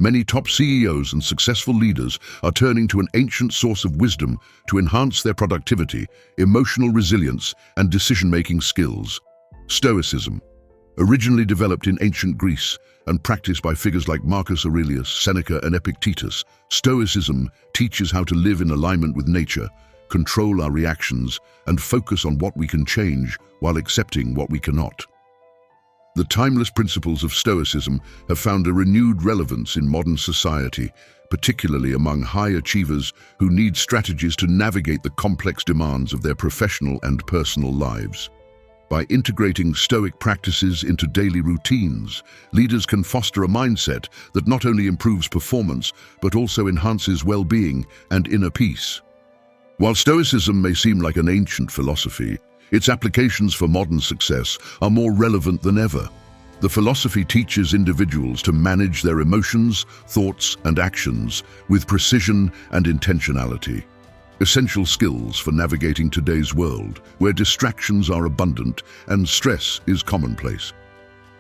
Many top CEOs and successful leaders are turning to an ancient source of wisdom to enhance their productivity, emotional resilience, and decision-making skills. Stoicism. Originally developed in ancient Greece and practiced by figures like Marcus Aurelius, Seneca, and Epictetus, Stoicism teaches how to live in alignment with nature, control our reactions, and focus on what we can change while accepting what we cannot. The timeless principles of Stoicism have found a renewed relevance in modern society, particularly among high achievers who need strategies to navigate the complex demands of their professional and personal lives. By integrating Stoic practices into daily routines, leaders can foster a mindset that not only improves performance, but also enhances well-being and inner peace. While Stoicism may seem like an ancient philosophy, its applications for modern success are more relevant than ever. The philosophy teaches individuals to manage their emotions, thoughts, and actions with precision and intentionality. Essential skills for navigating today's world, where distractions are abundant and stress is commonplace.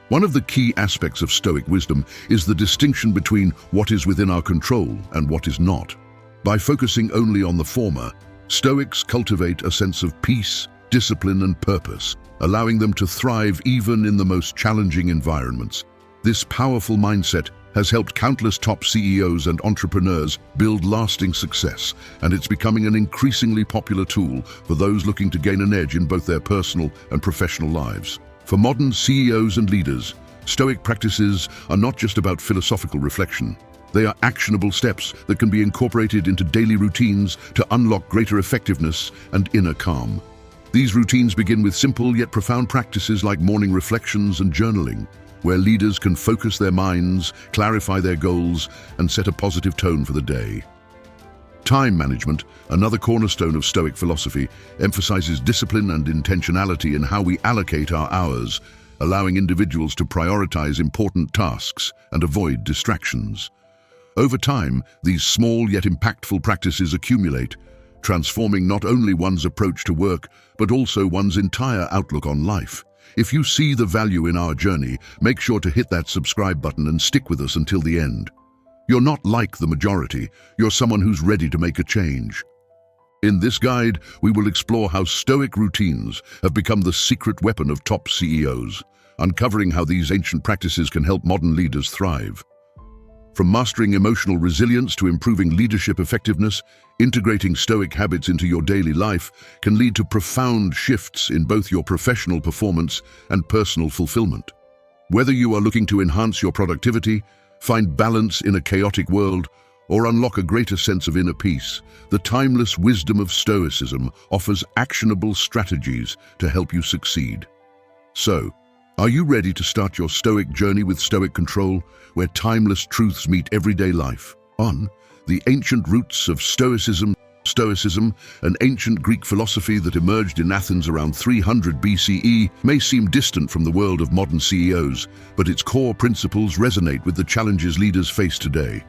One of the key aspects of Stoic wisdom is the distinction between what is within our control and what is not. By focusing only on the former, Stoics cultivate a sense of peace, discipline, and purpose, allowing them to thrive even in the most challenging environments. This powerful mindset has helped countless top CEOs and entrepreneurs build lasting success, and it's becoming an increasingly popular tool for those looking to gain an edge in both their personal and professional lives. For modern CEOs and leaders, Stoic practices are not just about philosophical reflection. They are actionable steps that can be incorporated into daily routines to unlock greater effectiveness and inner calm. These routines begin with simple yet profound practices like morning reflections and journaling, where leaders can focus their minds, clarify their goals, and set a positive tone for the day. Time management, another cornerstone of Stoic philosophy, emphasizes discipline and intentionality in how we allocate our hours, allowing individuals to prioritize important tasks and avoid distractions. Over time, these small yet impactful practices accumulate, transforming not only one's approach to work, but also one's entire outlook on life. If you see the value in our journey, make sure to hit that subscribe button and stick with us until the end. You're not like the majority, you're someone who's ready to make a change. In this guide, we will explore how Stoic routines have become the secret weapon of top CEOs, uncovering how these ancient practices can help modern leaders thrive. From mastering emotional resilience to improving leadership effectiveness, integrating Stoic habits into your daily life can lead to profound shifts in both your professional performance and personal fulfillment. Whether you are looking to enhance your productivity, find balance in a chaotic world, or unlock a greater sense of inner peace, the timeless wisdom of Stoicism offers actionable strategies to help you succeed. So, are you ready to start your Stoic journey with Stoic Control, where timeless truths meet everyday life? The ancient roots of Stoicism. Stoicism, an ancient Greek philosophy that emerged in Athens around 300 BCE, may seem distant from the world of modern CEOs, but its core principles resonate with the challenges leaders face today.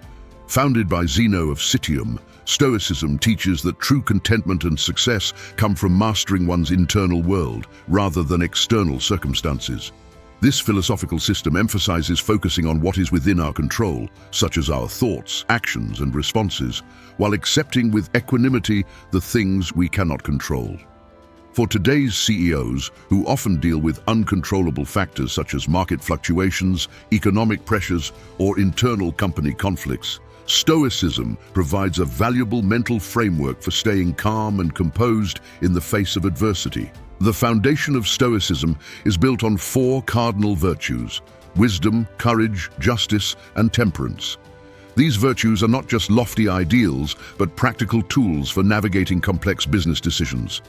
Founded by Zeno of Citium, Stoicism teaches that true contentment and success come from mastering one's internal world rather than external circumstances. This philosophical system emphasizes focusing on what is within our control, such as our thoughts, actions, and responses, while accepting with equanimity the things we cannot control. For today's CEOs, who often deal with uncontrollable factors such as market fluctuations, economic pressures, or internal company conflicts, Stoicism provides a valuable mental framework for staying calm and composed in the face of adversity. The foundation of Stoicism is built on 4 cardinal virtues: wisdom, courage, justice, and temperance. These virtues are not just lofty ideals, but practical tools for navigating complex business decisions.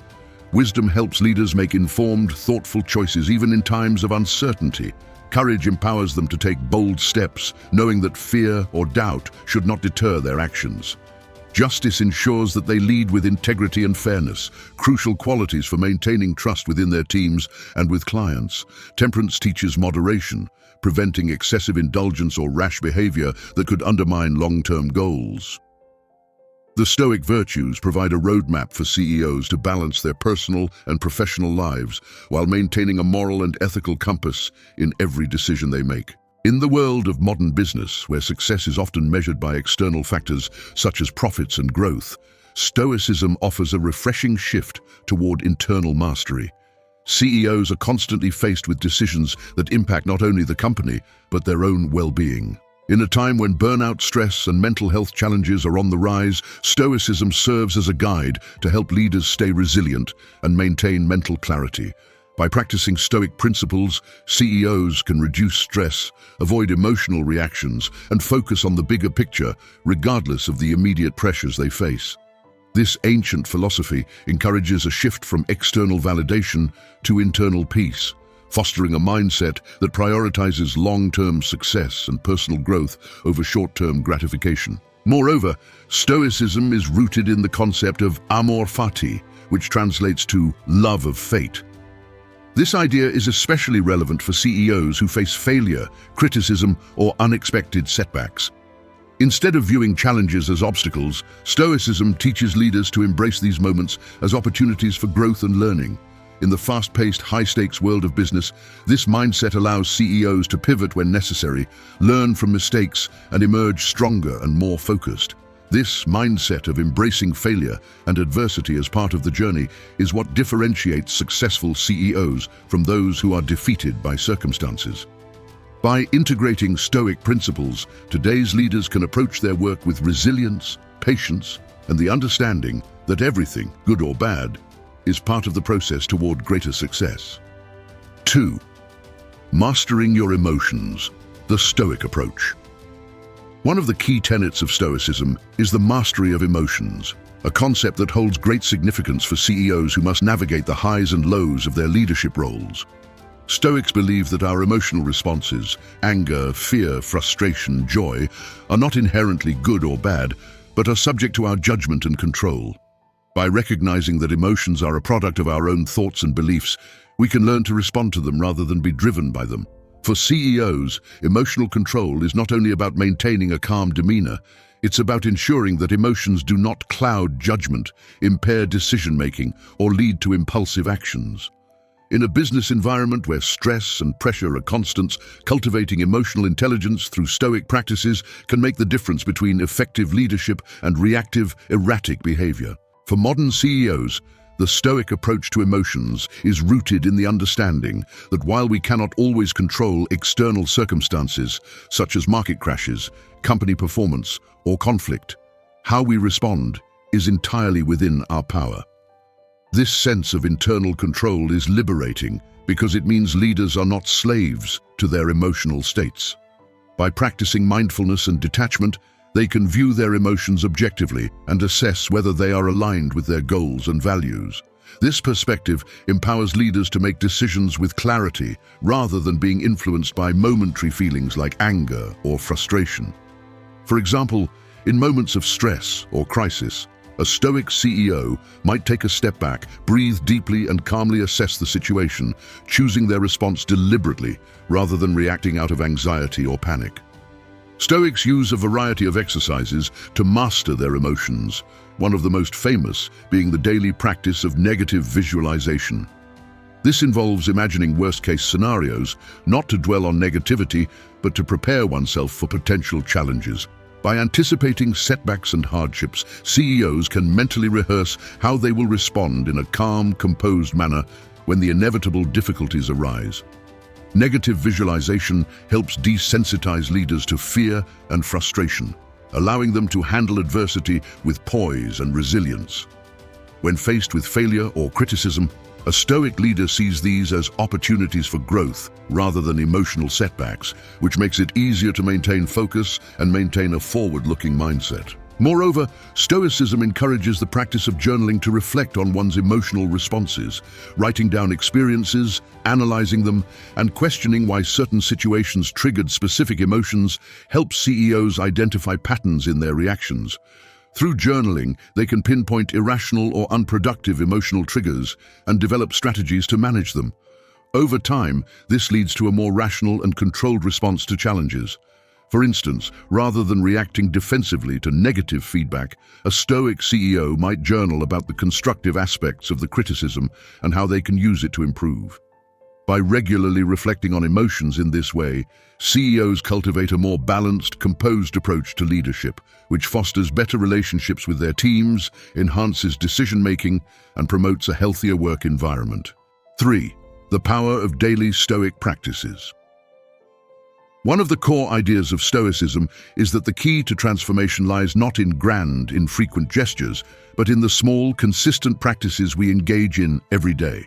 Wisdom helps leaders make informed, thoughtful choices even in times of uncertainty. Courage empowers them to take bold steps, knowing that fear or doubt should not deter their actions. Justice ensures that they lead with integrity and fairness, crucial qualities for maintaining trust within their teams and with clients. Temperance teaches moderation, preventing excessive indulgence or rash behavior that could undermine long-term goals. The Stoic virtues provide a roadmap for CEOs to balance their personal and professional lives while maintaining a moral and ethical compass in every decision they make. In the world of modern business, where success is often measured by external factors such as profits and growth, Stoicism offers a refreshing shift toward internal mastery. CEOs are constantly faced with decisions that impact not only the company, but their own well-being. In a time when burnout, stress, and mental health challenges are on the rise, Stoicism serves as a guide to help leaders stay resilient and maintain mental clarity. By practicing Stoic principles, CEOs can reduce stress, avoid emotional reactions, and focus on the bigger picture, regardless of the immediate pressures they face. This ancient philosophy encourages a shift from external validation to internal peace, fostering a mindset that prioritizes long-term success and personal growth over short-term gratification. Moreover, Stoicism is rooted in the concept of amor fati, which translates to love of fate. This idea is especially relevant for CEOs who face failure, criticism, or unexpected setbacks. Instead of viewing challenges as obstacles, Stoicism teaches leaders to embrace these moments as opportunities for growth and learning. In the fast-paced, high-stakes world of business, this mindset allows CEOs to pivot when necessary, learn from mistakes, and emerge stronger and more focused. This mindset of embracing failure and adversity as part of the journey is what differentiates successful CEOs from those who are defeated by circumstances. By integrating Stoic principles, today's leaders can approach their work with resilience, patience, and the understanding that everything, good or bad, is part of the process toward greater success. 2. Mastering your emotions, the Stoic approach. One of the key tenets of Stoicism is the mastery of emotions, a concept that holds great significance for CEOs who must navigate the highs and lows of their leadership roles. Stoics believe that our emotional responses, anger, fear, frustration, joy, are not inherently good or bad, but are subject to our judgment and control. By recognizing that emotions are a product of our own thoughts and beliefs, we can learn to respond to them rather than be driven by them. For CEOs, emotional control is not only about maintaining a calm demeanor, it's about ensuring that emotions do not cloud judgment, impair decision-making, or lead to impulsive actions. In a business environment where stress and pressure are constant, cultivating emotional intelligence through Stoic practices can make the difference between effective leadership and reactive, erratic behavior. For modern CEOs, the Stoic approach to emotions is rooted in the understanding that while we cannot always control external circumstances, such as market crashes, company performance, or conflict, how we respond is entirely within our power. This sense of internal control is liberating because it means leaders are not slaves to their emotional states. By practicing mindfulness and detachment, they can view their emotions objectively and assess whether they are aligned with their goals and values. This perspective empowers leaders to make decisions with clarity rather than being influenced by momentary feelings like anger or frustration. For example, in moments of stress or crisis, a Stoic CEO might take a step back, breathe deeply, and calmly assess the situation, choosing their response deliberately rather than reacting out of anxiety or panic. Stoics use a variety of exercises to master their emotions, one of the most famous being the daily practice of negative visualization. This involves imagining worst-case scenarios, not to dwell on negativity, but to prepare oneself for potential challenges. By anticipating setbacks and hardships, CEOs can mentally rehearse how they will respond in a calm, composed manner when the inevitable difficulties arise. Negative visualization helps desensitize leaders to fear and frustration, allowing them to handle adversity with poise and resilience. When faced with failure or criticism, a Stoic leader sees these as opportunities for growth rather than emotional setbacks, which makes it easier to maintain focus and maintain a forward-looking mindset. Moreover, Stoicism encourages the practice of journaling to reflect on one's emotional responses, writing down experiences, analyzing them, and questioning why certain situations triggered specific emotions helps CEOs identify patterns in their reactions. Through journaling, they can pinpoint irrational or unproductive emotional triggers and develop strategies to manage them. Over time, this leads to a more rational and controlled response to challenges. For instance, rather than reacting defensively to negative feedback, a Stoic CEO might journal about the constructive aspects of the criticism and how they can use it to improve. By regularly reflecting on emotions in this way, CEOs cultivate a more balanced, composed approach to leadership, which fosters better relationships with their teams, enhances decision-making, and promotes a healthier work environment. 3. The power of daily Stoic practices. One of the core ideas of Stoicism is that the key to transformation lies not in grand, infrequent gestures, but in the small, consistent practices we engage in every day.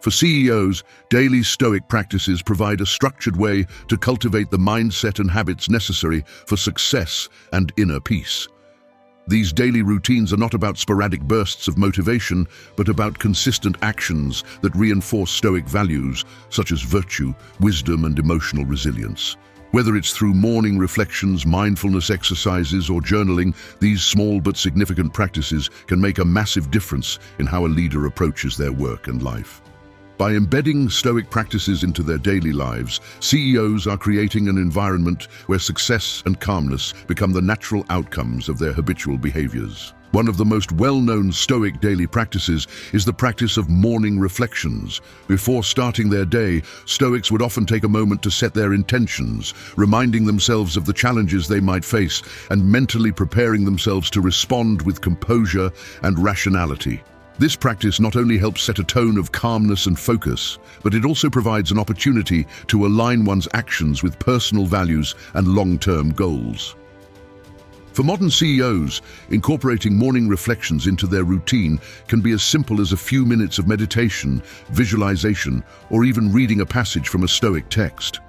For CEOs, daily Stoic practices provide a structured way to cultivate the mindset and habits necessary for success and inner peace. These daily routines are not about sporadic bursts of motivation, but about consistent actions that reinforce Stoic values, such as virtue, wisdom, and emotional resilience. Whether it's through morning reflections, mindfulness exercises, or journaling, these small but significant practices can make a massive difference in how a leader approaches their work and life. By embedding Stoic practices into their daily lives, CEOs are creating an environment where success and calmness become the natural outcomes of their habitual behaviors. One of the most well-known Stoic daily practices is the practice of morning reflections. Before starting their day, Stoics would often take a moment to set their intentions, reminding themselves of the challenges they might face and mentally preparing themselves to respond with composure and rationality. This practice not only helps set a tone of calmness and focus, but it also provides an opportunity to align one's actions with personal values and long-term goals. For modern CEOs, incorporating morning reflections into their routine can be as simple as a few minutes of meditation, visualization, or even reading a passage from a Stoic text.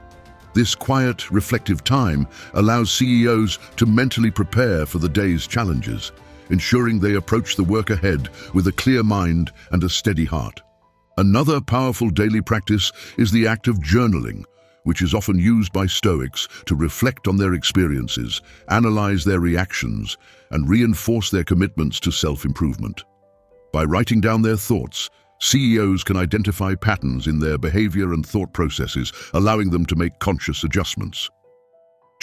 This quiet, reflective time allows CEOs to mentally prepare for the day's challenges, ensuring they approach the work ahead with a clear mind and a steady heart. Another powerful daily practice is the act of journaling, which is often used by Stoics to reflect on their experiences, analyze their reactions, and reinforce their commitments to self-improvement. By writing down their thoughts, CEOs can identify patterns in their behavior and thought processes, allowing them to make conscious adjustments.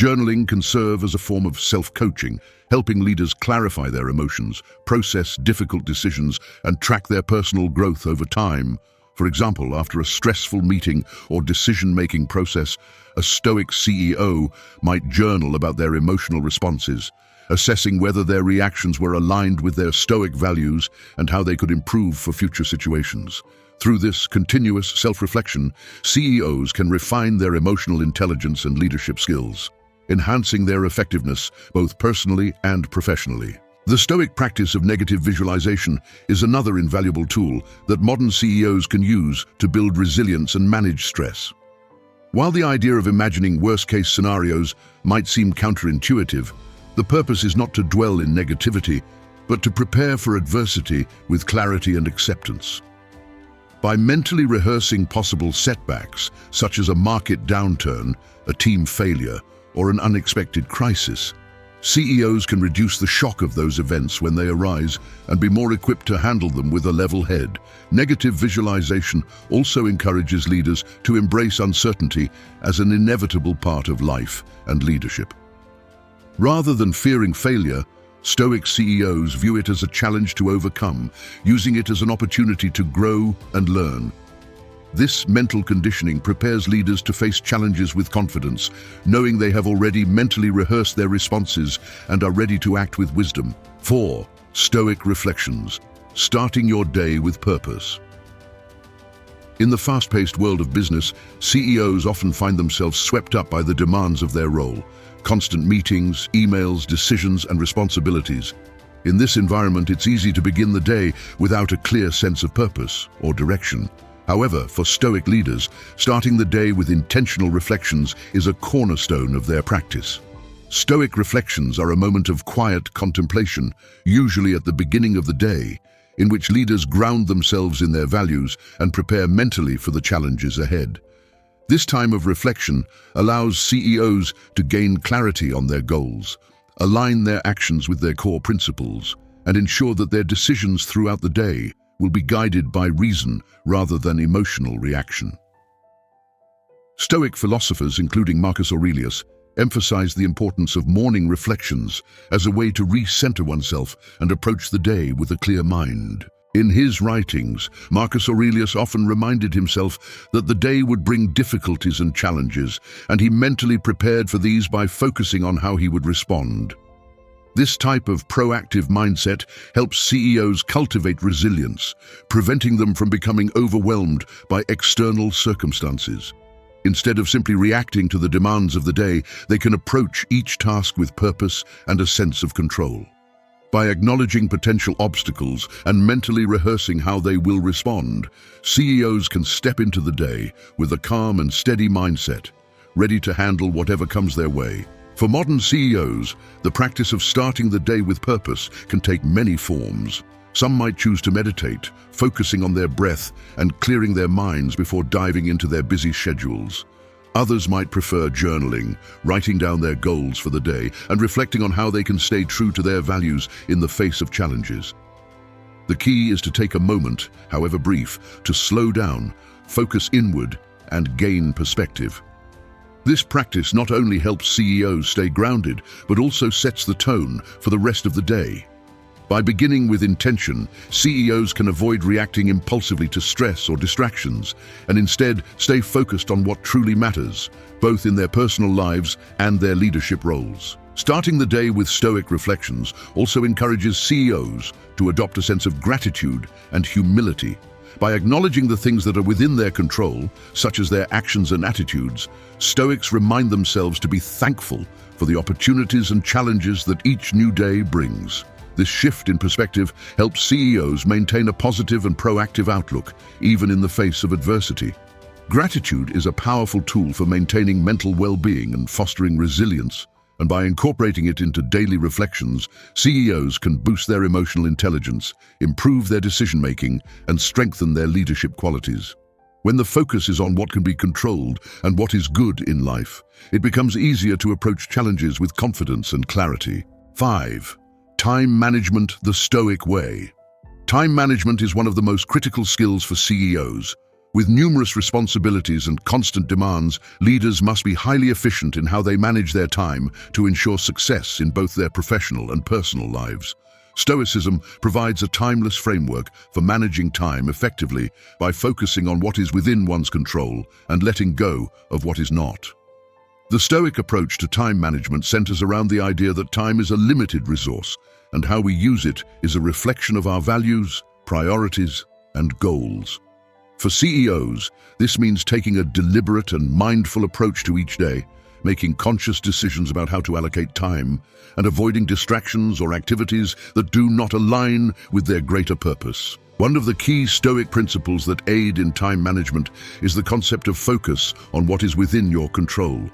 Journaling can serve as a form of self-coaching, helping leaders clarify their emotions, process difficult decisions, and track their personal growth over time. For example, after a stressful meeting or decision-making process, a Stoic CEO might journal about their emotional responses, assessing whether their reactions were aligned with their Stoic values and how they could improve for future situations. Through this continuous self-reflection, CEOs can refine their emotional intelligence and leadership skills, enhancing their effectiveness both personally and professionally. The Stoic practice of negative visualization is another invaluable tool that modern CEOs can use to build resilience and manage stress. While the idea of imagining worst-case scenarios might seem counterintuitive, the purpose is not to dwell in negativity, but to prepare for adversity with clarity and acceptance. By mentally rehearsing possible setbacks, such as a market downturn, a team failure, or an unexpected crisis, CEOs can reduce the shock of those events when they arise and be more equipped to handle them with a level head. Negative visualization also encourages leaders to embrace uncertainty as an inevitable part of life and leadership. Rather than fearing failure, Stoic CEOs view it as a challenge to overcome, using it as an opportunity to grow and learn. This mental conditioning prepares leaders to face challenges with confidence, knowing they have already mentally rehearsed their responses and are ready to act with wisdom. 4. Stoic reflections. Starting your day with purpose. In the fast-paced world of business, CEOs often find themselves swept up by the demands of their role. Constant meetings, emails, decisions, and responsibilities. In this environment, it's easy to begin the day without a clear sense of purpose or direction. However, for Stoic leaders, starting the day with intentional reflections is a cornerstone of their practice. Stoic reflections are a moment of quiet contemplation, usually at the beginning of the day, in which leaders ground themselves in their values and prepare mentally for the challenges ahead. This time of reflection allows CEOs to gain clarity on their goals, align their actions with their core principles, and ensure that their decisions throughout the day will be guided by reason rather than emotional reaction. Stoic philosophers, including Marcus Aurelius, emphasized the importance of morning reflections as a way to recenter oneself and approach the day with a clear mind. In his writings, Marcus Aurelius often reminded himself that the day would bring difficulties and challenges, and he mentally prepared for these by focusing on how he would respond. This type of proactive mindset helps CEOs cultivate resilience, preventing them from becoming overwhelmed by external circumstances. Instead of simply reacting to the demands of the day, they can approach each task with purpose and a sense of control. By acknowledging potential obstacles and mentally rehearsing how they will respond, CEOs can step into the day with a calm and steady mindset, ready to handle whatever comes their way. For modern CEOs, the practice of starting the day with purpose can take many forms. Some might choose to meditate, focusing on their breath and clearing their minds before diving into their busy schedules. Others might prefer journaling, writing down their goals for the day and reflecting on how they can stay true to their values in the face of challenges. The key is to take a moment, however brief, to slow down, focus inward, and gain perspective. This practice not only helps CEOs stay grounded, but also sets the tone for the rest of the day. By beginning with intention, CEOs can avoid reacting impulsively to stress or distractions, and instead stay focused on what truly matters, both in their personal lives and their leadership roles. Starting the day with Stoic reflections also encourages CEOs to adopt a sense of gratitude and humility. By acknowledging the things that are within their control, such as their actions and attitudes, Stoics remind themselves to be thankful for the opportunities and challenges that each new day brings. This shift in perspective helps CEOs maintain a positive and proactive outlook, even in the face of adversity. Gratitude is a powerful tool for maintaining mental well-being and fostering resilience, and by incorporating it into daily reflections, CEOs can boost their emotional intelligence, improve their decision-making, and strengthen their leadership qualities. When the focus is on what can be controlled and what is good in life, it becomes easier to approach challenges with confidence and clarity. 5. Time management the Stoic way. Time management is one of the most critical skills for CEOs. With numerous responsibilities and constant demands, leaders must be highly efficient in how they manage their time to ensure success in both their professional and personal lives. Stoicism provides a timeless framework for managing time effectively by focusing on what is within one's control and letting go of what is not. The Stoic approach to time management centers around the idea that time is a limited resource, and how we use it is a reflection of our values, priorities, and goals. For CEOs, this means taking a deliberate and mindful approach to each day, making conscious decisions about how to allocate time, and avoiding distractions or activities that do not align with their greater purpose. One of the key Stoic principles that aid in time management is the concept of focus on what is within your control.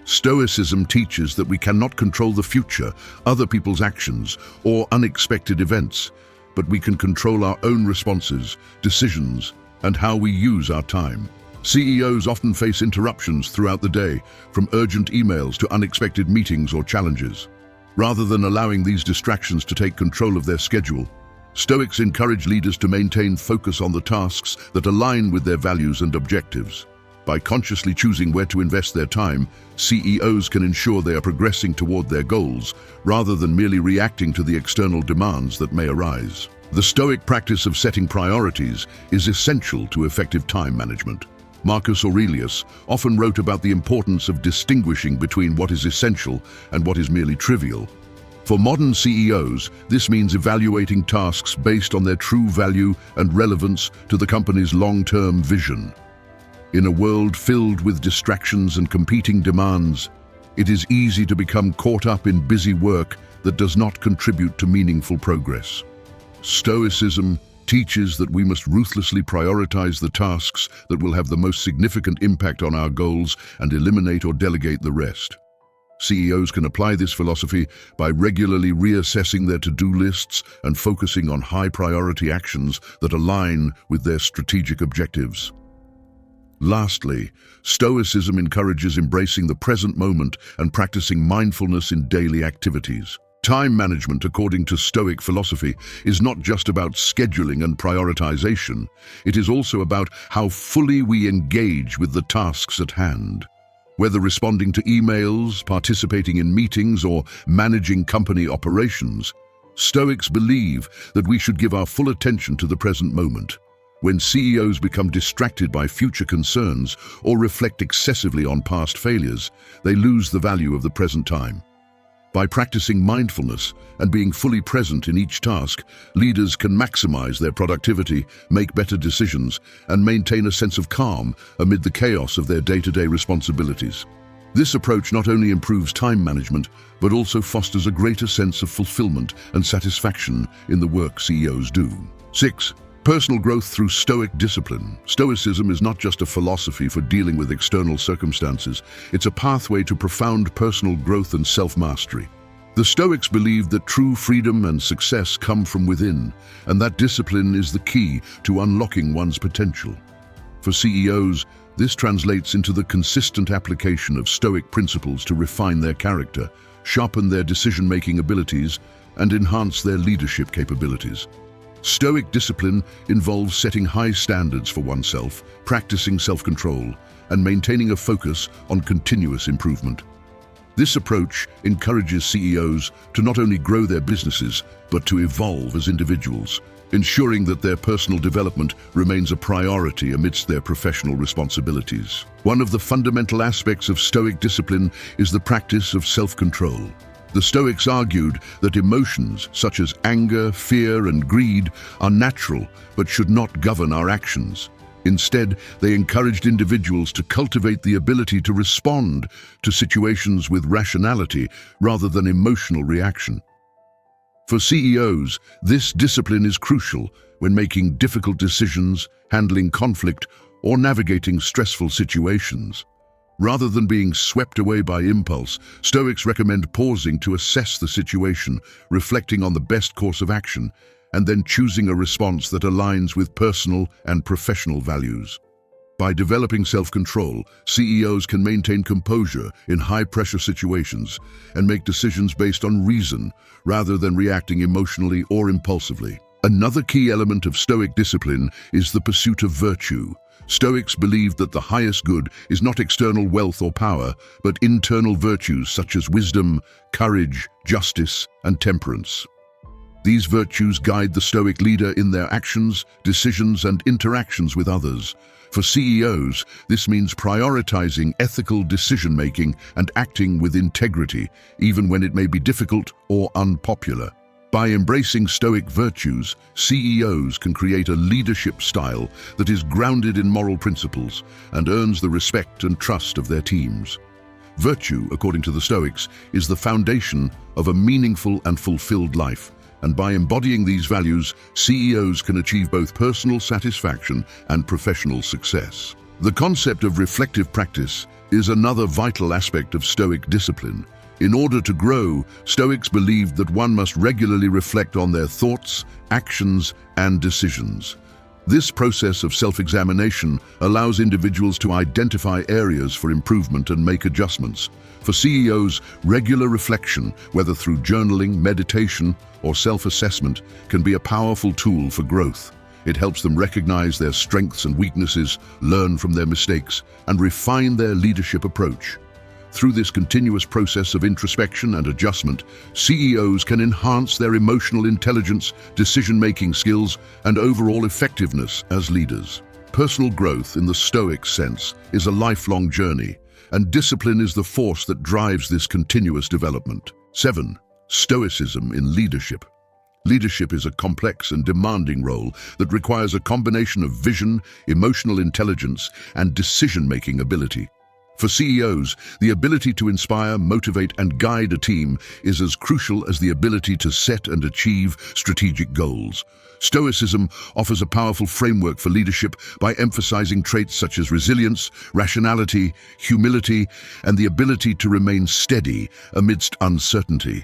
Stoicism teaches that we cannot control the future, other people's actions, or unexpected events, but we can control our own responses, decisions, and how we use our time. CEOs often face interruptions throughout the day, from urgent emails to unexpected meetings or challenges. Rather than allowing these distractions to take control of their schedule, Stoics encourage leaders to maintain focus on the tasks that align with their values and objectives. By consciously choosing where to invest their time, CEOs can ensure they are progressing toward their goals, rather than merely reacting to the external demands that may arise. The Stoic practice of setting priorities is essential to effective time management. Marcus Aurelius often wrote about the importance of distinguishing between what is essential and what is merely trivial. For modern CEOs, this means evaluating tasks based on their true value and relevance to the company's long-term vision. In a world filled with distractions and competing demands, it is easy to become caught up in busy work that does not contribute to meaningful progress. Stoicism teaches that we must ruthlessly prioritize the tasks that will have the most significant impact on our goals and eliminate or delegate the rest. CEOs can apply this philosophy by regularly reassessing their to-do lists and focusing on high-priority actions that align with their strategic objectives. Lastly, Stoicism encourages embracing the present moment and practicing mindfulness in daily activities. Time management, according to Stoic philosophy, is not just about scheduling and prioritization. It is also about how fully we engage with the tasks at hand. Whether responding to emails, participating in meetings, or managing company operations, Stoics believe that we should give our full attention to the present moment. When CEOs become distracted by future concerns or reflect excessively on past failures, they lose the value of the present time. By practicing mindfulness and being fully present in each task, leaders can maximize their productivity, make better decisions, and maintain a sense of calm amid the chaos of their day-to-day responsibilities. This approach not only improves time management, but also fosters a greater sense of fulfillment and satisfaction in the work CEOs do. 6. Personal growth through Stoic discipline. Stoicism is not just a philosophy for dealing with external circumstances, it's a pathway to profound personal growth and self-mastery. The Stoics believe that true freedom and success come from within, and that discipline is the key to unlocking one's potential. For CEOs, this translates into the consistent application of Stoic principles to refine their character, sharpen their decision-making abilities, and enhance their leadership capabilities. Stoic discipline involves setting high standards for oneself, practicing self-control, and maintaining a focus on continuous improvement. This approach encourages CEOs to not only grow their businesses, but to evolve as individuals, ensuring that their personal development remains a priority amidst their professional responsibilities. One of the fundamental aspects of Stoic discipline is the practice of self-control. The Stoics argued that emotions such as anger, fear, and greed are natural but should not govern our actions. Instead, they encouraged individuals to cultivate the ability to respond to situations with rationality rather than emotional reaction. For CEOs, this discipline is crucial when making difficult decisions, handling conflict, or navigating stressful situations. Rather than being swept away by impulse, Stoics recommend pausing to assess the situation, reflecting on the best course of action, and then choosing a response that aligns with personal and professional values. By developing self-control, CEOs can maintain composure in high-pressure situations and make decisions based on reason rather than reacting emotionally or impulsively. Another key element of Stoic discipline is the pursuit of virtue. Stoics believe that the highest good is not external wealth or power, but internal virtues such as wisdom, courage, justice, and temperance. These virtues guide the Stoic leader in their actions, decisions, and interactions with others. For CEOs, this means prioritizing ethical decision-making and acting with integrity, even when it may be difficult or unpopular. By embracing Stoic virtues, CEOs can create a leadership style that is grounded in moral principles and earns the respect and trust of their teams. Virtue, according to the Stoics, is the foundation of a meaningful and fulfilled life, and by embodying these values, CEOs can achieve both personal satisfaction and professional success. The concept of reflective practice is another vital aspect of Stoic discipline. In order to grow, Stoics believed that one must regularly reflect on their thoughts, actions, and decisions. This process of self-examination allows individuals to identify areas for improvement and make adjustments. For CEOs, regular reflection, whether through journaling, meditation, or self-assessment, can be a powerful tool for growth. It helps them recognize their strengths and weaknesses, learn from their mistakes, and refine their leadership approach. Through this continuous process of introspection and adjustment, CEOs can enhance their emotional intelligence, decision-making skills, and overall effectiveness as leaders. Personal growth, in the Stoic sense, is a lifelong journey, and discipline is the force that drives this continuous development. 7. Stoicism in leadership. Leadership is a complex and demanding role that requires a combination of vision, emotional intelligence, and decision-making ability. For CEOs, the ability to inspire, motivate, and guide a team is as crucial as the ability to set and achieve strategic goals. Stoicism offers a powerful framework for leadership by emphasizing traits such as resilience, rationality, humility, and the ability to remain steady amidst uncertainty.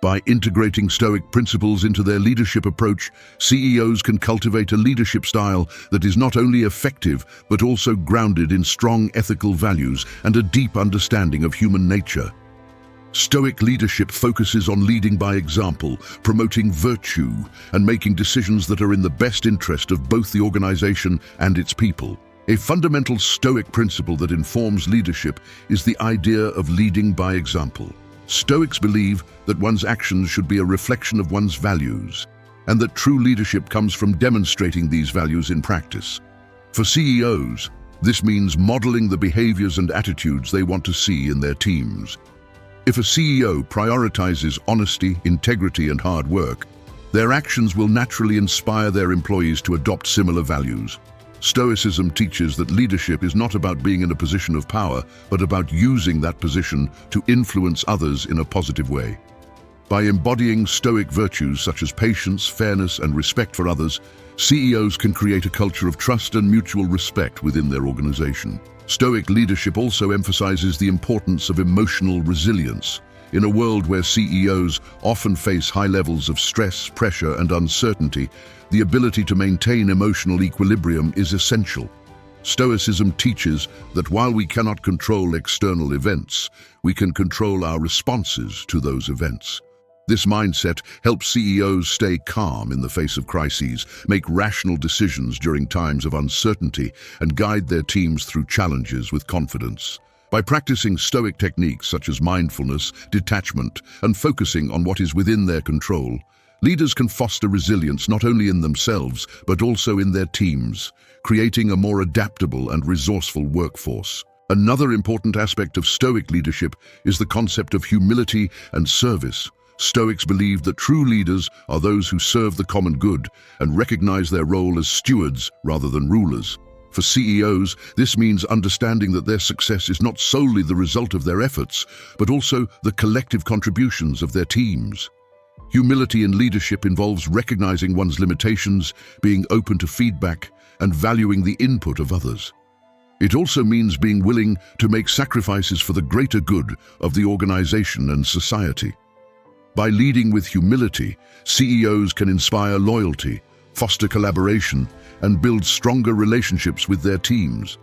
By integrating Stoic principles into their leadership approach, CEOs can cultivate a leadership style that is not only effective, but also grounded in strong ethical values and a deep understanding of human nature. Stoic leadership focuses on leading by example, promoting virtue, and making decisions that are in the best interest of both the organization and its people. A fundamental Stoic principle that informs leadership is the idea of leading by example. Stoics believe that one's actions should be a reflection of one's values, and that true leadership comes from demonstrating these values in practice. For CEOs, this means modeling the behaviors and attitudes they want to see in their teams. If a CEO prioritizes honesty, integrity, and hard work, their actions will naturally inspire their employees to adopt similar values. Stoicism teaches that leadership is not about being in a position of power, but about using that position to influence others in a positive way. By embodying Stoic virtues such as patience, fairness, and respect for others, CEOs can create a culture of trust and mutual respect within their organization. Stoic leadership also emphasizes the importance of emotional resilience. In a world where CEOs often face high levels of stress, pressure, and uncertainty, the ability to maintain emotional equilibrium is essential. Stoicism teaches that while we cannot control external events, we can control our responses to those events. This mindset helps CEOs stay calm in the face of crises, make rational decisions during times of uncertainty, and guide their teams through challenges with confidence. By practicing Stoic techniques such as mindfulness, detachment, and focusing on what is within their control, leaders can foster resilience not only in themselves, but also in their teams, creating a more adaptable and resourceful workforce. Another important aspect of Stoic leadership is the concept of humility and service. Stoics believe that true leaders are those who serve the common good and recognize their role as stewards rather than rulers. For CEOs, this means understanding that their success is not solely the result of their efforts, but also the collective contributions of their teams. Humility in leadership involves recognizing one's limitations, being open to feedback, and valuing the input of others. It also means being willing to make sacrifices for the greater good of the organization and society. By leading with humility, CEOs can inspire loyalty, foster collaboration, and build stronger relationships with their teams.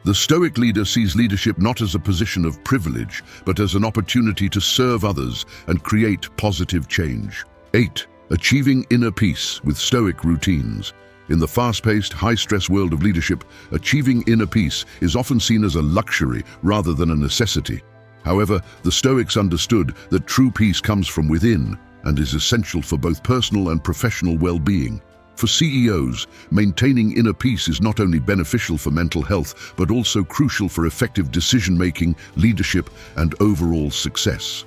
The Stoic leader sees leadership not as a position of privilege, but as an opportunity to serve others and create positive change. 8. Achieving inner peace with Stoic routines. In the fast-paced, high-stress world of leadership, achieving inner peace is often seen as a luxury rather than a necessity. However, the Stoics understood that true peace comes from within and is essential for both personal and professional well-being. For CEOs, maintaining inner peace is not only beneficial for mental health, but also crucial for effective decision-making, leadership, and overall success.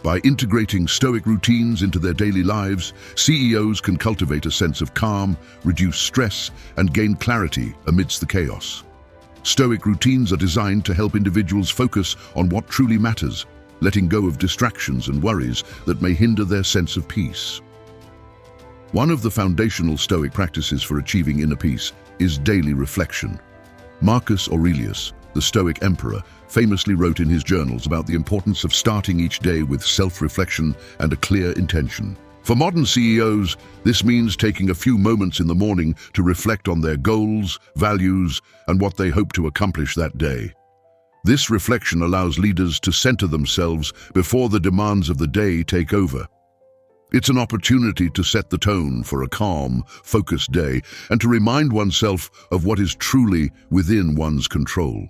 By integrating Stoic routines into their daily lives, CEOs can cultivate a sense of calm, reduce stress, and gain clarity amidst the chaos. Stoic routines are designed to help individuals focus on what truly matters, letting go of distractions and worries that may hinder their sense of peace. One of the foundational Stoic practices for achieving inner peace is daily reflection. Marcus Aurelius, the Stoic emperor, famously wrote in his journals about the importance of starting each day with self-reflection and a clear intention. For modern CEOs, this means taking a few moments in the morning to reflect on their goals, values, and what they hope to accomplish that day. This reflection allows leaders to center themselves before the demands of the day take over. It's an opportunity to set the tone for a calm, focused day and to remind oneself of what is truly within one's control.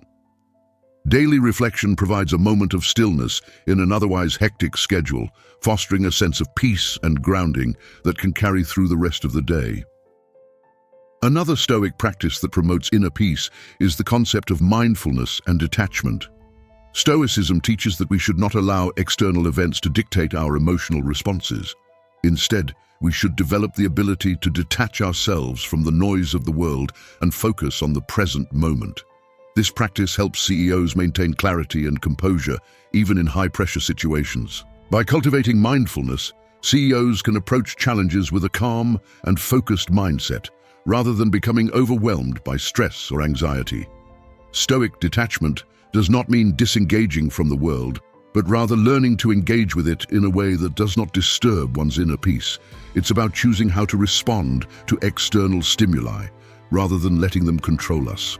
Daily reflection provides a moment of stillness in an otherwise hectic schedule, fostering a sense of peace and grounding that can carry through the rest of the day. Another Stoic practice that promotes inner peace is the concept of mindfulness and detachment. Stoicism teaches that we should not allow external events to dictate our emotional responses. Instead, we should develop the ability to detach ourselves from the noise of the world and focus on the present moment. This practice helps CEOs maintain clarity and composure, even in high-pressure situations. By cultivating mindfulness, CEOs can approach challenges with a calm and focused mindset, rather than becoming overwhelmed by stress or anxiety. Stoic detachment does not mean disengaging from the world, but rather learning to engage with it in a way that does not disturb one's inner peace. It's about choosing how to respond to external stimuli, rather than letting them control us.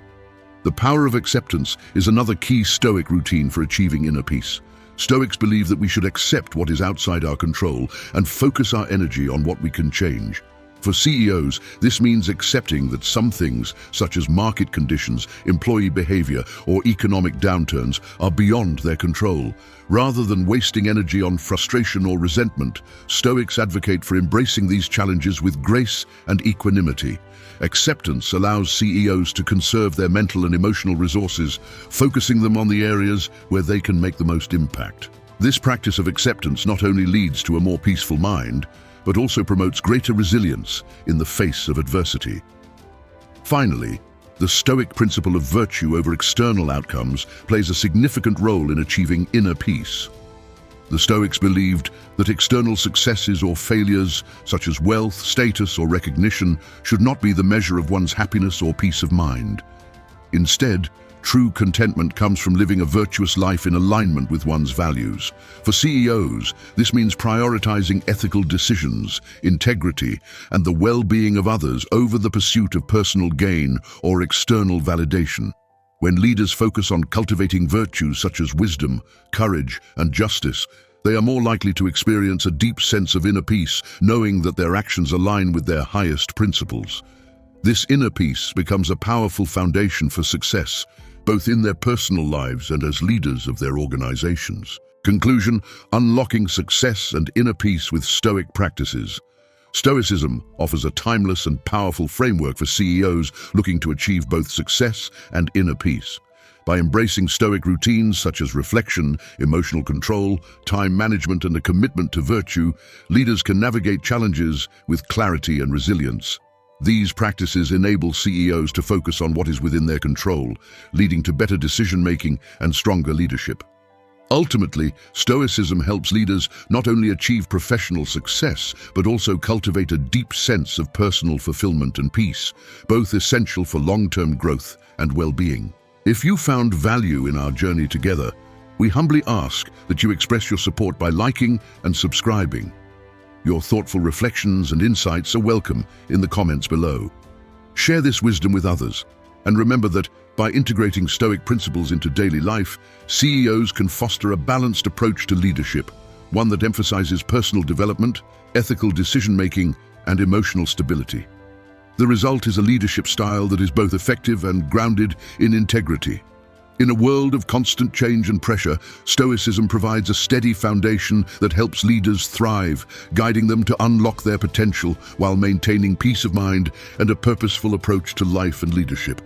The power of acceptance is another key Stoic routine for achieving inner peace. Stoics believe that we should accept what is outside our control and focus our energy on what we can change. For CEOs, this means accepting that some things, such as market conditions, employee behavior, or economic downturns, are beyond their control. Rather than wasting energy on frustration or resentment, Stoics advocate for embracing these challenges with grace and equanimity. Acceptance allows CEOs to conserve their mental and emotional resources, focusing them on the areas where they can make the most impact. This practice of acceptance not only leads to a more peaceful mind, but also promotes greater resilience in the face of adversity. Finally, the Stoic principle of virtue over external outcomes plays a significant role in achieving inner peace. The Stoics believed that external successes or failures, such as wealth, status, or recognition, should not be the measure of one's happiness or peace of mind. Instead, true contentment comes from living a virtuous life in alignment with one's values. For CEOs, this means prioritizing ethical decisions, integrity, and the well-being of others over the pursuit of personal gain or external validation. When leaders focus on cultivating virtues such as wisdom, courage, and justice, they are more likely to experience a deep sense of inner peace, knowing that their actions align with their highest principles. This inner peace becomes a powerful foundation for success, both in their personal lives and as leaders of their organizations. Conclusion: unlocking success and inner peace with Stoic practices. Stoicism offers a timeless and powerful framework for CEOs looking to achieve both success and inner peace. By embracing Stoic routines such as reflection, emotional control, time management, and a commitment to virtue, leaders can navigate challenges with clarity and resilience. These practices enable CEOs to focus on what is within their control, leading to better decision-making and stronger leadership. Ultimately, Stoicism helps leaders not only achieve professional success, but also cultivate a deep sense of personal fulfillment and peace, both essential for long-term growth and well-being. If you found value in our journey together, we humbly ask that you express your support by liking and subscribing. Your thoughtful reflections and insights are welcome in the comments below. Share this wisdom with others, and remember that by integrating Stoic principles into daily life, CEOs can foster a balanced approach to leadership, one that emphasizes personal development, ethical decision-making, and emotional stability. The result is a leadership style that is both effective and grounded in integrity. In a world of constant change and pressure, Stoicism provides a steady foundation that helps leaders thrive, guiding them to unlock their potential while maintaining peace of mind and a purposeful approach to life and leadership.